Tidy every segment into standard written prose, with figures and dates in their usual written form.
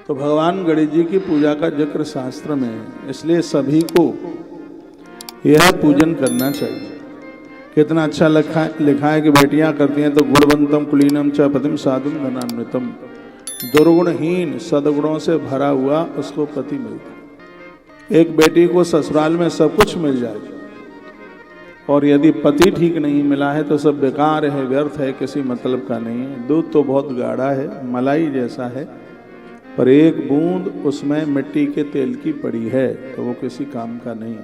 तो भगवान गणेश जी की पूजा का जिक्र शास्त्र में है, इसलिए सभी को यह पूजन करना चाहिए। कितना अच्छा लिखा है कि बेटियां करती हैं तो गुणवंतम कुलीनम च पतिम साधुम धनान्वितम, दुर्गुणहीन सदगुणों से भरा हुआ उसको पति मिलता है। एक बेटी को ससुराल में सब कुछ मिल जाए और यदि पति ठीक नहीं मिला है तो सब बेकार है, व्यर्थ है, किसी मतलब का नहीं है। दूध तो बहुत गाढ़ा है, मलाई जैसा है, पर एक बूंद उसमें मिट्टी के तेल की पड़ी है तो वो किसी काम का नहीं।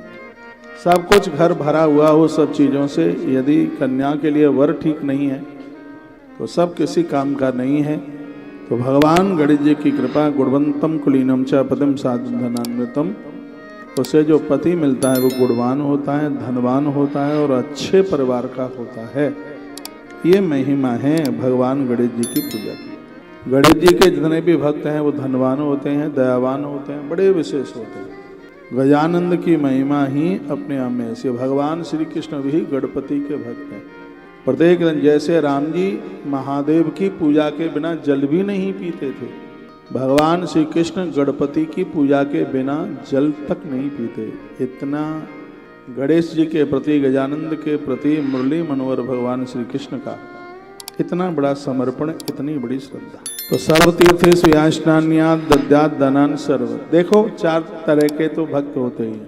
सब कुछ घर भरा हुआ हो सब चीज़ों से, यदि कन्या के लिए वर ठीक नहीं है तो सब किसी काम का नहीं है। तो भगवान गणेश जी की कृपा, गुणवंतम कुलीनम च पतिम साधु धनान्वितम, उसे जो पति मिलता है वो गुणवान होता है, धनवान होता है और अच्छे परिवार का होता है। ये महिमा है भगवान गणेश जी की पूजा की। गणेश जी के जितने भी भक्त हैं वो धनवान होते हैं, दयावान होते हैं, बड़े विशेष होते हैं। गजानंद की महिमा ही अपने आप में ऐसी। भगवान श्री कृष्ण भी गणपति के भक्त हैं। प्रत्येक दिन जैसे राम जी महादेव की पूजा के बिना जल भी नहीं पीते थे, भगवान श्री कृष्ण गणपति की पूजा के बिना जल तक नहीं पीते। इतना गणेश जी के प्रति, गजानंद के प्रति मुरली मनोहर भगवान श्री कृष्ण का इतना बड़ा समर्पण, इतनी बड़ी श्रद्धा। तो सर्वतीर्थेषु याचनान्यात् दद्यात् दानान् सर्व। देखो चार तरह के तो भक्त होते ही हैं।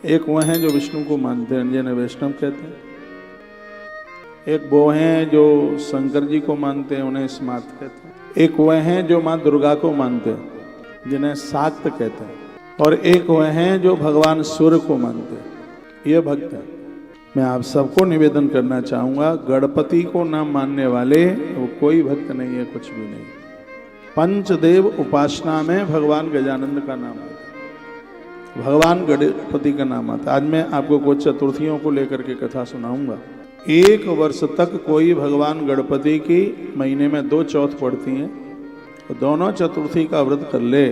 एक वो हैं जो विष्णु को मानते हैं, जिन्हें वैष्णव कहते हैं। एक वो हैं जो शंकर जी को मानते हैं, उन्हें स्मार्त कहते हैं। एक वह हैं जो माँ दुर्गा को मानते हैं, जिन्हें शाक्त कहते हैं। और एक वह हैं जो भगवान सूर्य को मानते हैं। ये भक्त हैं। मैं आप सबको निवेदन करना चाहूँगा, गणपति को न मानने वाले वो कोई भक्त नहीं है, कुछ भी नहीं। पंचदेव उपासना में भगवान गजानंद का नाम आता है, भगवान गणपति का नाम आता है। आज मैं आपको कुछ चतुर्थियों को लेकर के कथा सुनाऊंगा। एक वर्ष तक कोई भगवान गणपति की महीने में 2 चौथ पड़ती हैं, तो दोनों चतुर्थी का व्रत कर ले,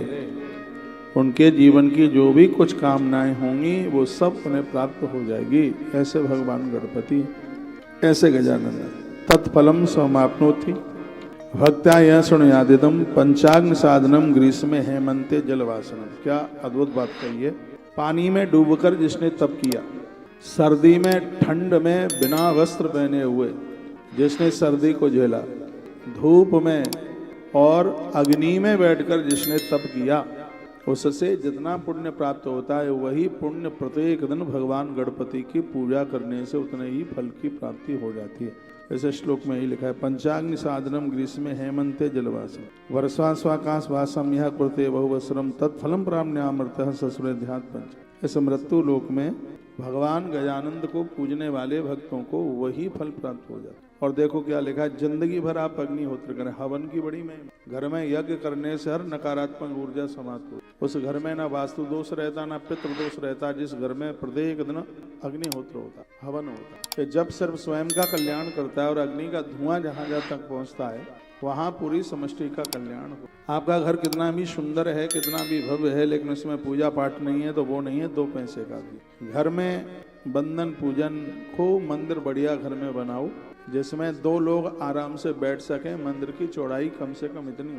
उनके जीवन की जो भी कुछ कामनाएं होंगी वो सब उन्हें प्राप्त हो जाएगी। ऐसे भगवान गणपति, ऐसे गजानंद। तत्फलम समाप्नोति भक्त्या यह सुनयादिदम पंचाग्न साधनम ग्रीष्म हेमंते जलवासनम। क्या अद्भुत बात कही है। पानी में डूबकर जिसने तप किया, सर्दी में ठंड में बिना वस्त्र पहने हुए जिसने सर्दी को झेला, धूप में और अग्नि में बैठकर जिसने तप किया, उससे जितना पुण्य प्राप्त होता है वही पुण्य प्रत्येक दिन भगवान गणपति की पूजा करने से उतने ही फल की प्राप्ति हो जाती है। ऐसे श्लोक में ही लिखा है, पंचाग्नि साधनम ग्रीष्म हेमंते जलवासम वर्षा स्वाकाश वासम यह कृते बहुवस्त्रम तत्फलम प्राप्नुयामर्तः ससुरे ध्यात पंच। इस मृत्यु लोक में भगवान गजानंद को पूजने वाले भक्तों को वही फल प्राप्त हो जाता है। और देखो क्या लिखा है, जिंदगी भर आप अग्निहोत्र करें, हवन की बड़ी महिमा। घर में यज्ञ करने से हर नकारात्मक ऊर्जा समाप्त हो। उस घर में ना वास्तु दोष रहता, ना पितृ दोष रहता, जिस घर में प्रत्येक दिन अग्निहोत्र होता, हवन होता है। जब सिर्फ स्वयं का कल्याण करता है और अग्नि का धुआं जहां जहां तक पहुंचता है वहां पूरी समष्टि का कल्याण हो। आपका घर कितना भी सुंदर है, कितना भी भव्य है, लेकिन उसमें पूजा पाठ नहीं है तो वो नहीं है 2 पैसे का भी। घर में बंधन पूजन, खूब मंदिर बढ़िया घर में बनाओ जिसमें 2 लोग आराम से बैठ सकें। मंदिर की चौड़ाई कम से कम इतनी हो।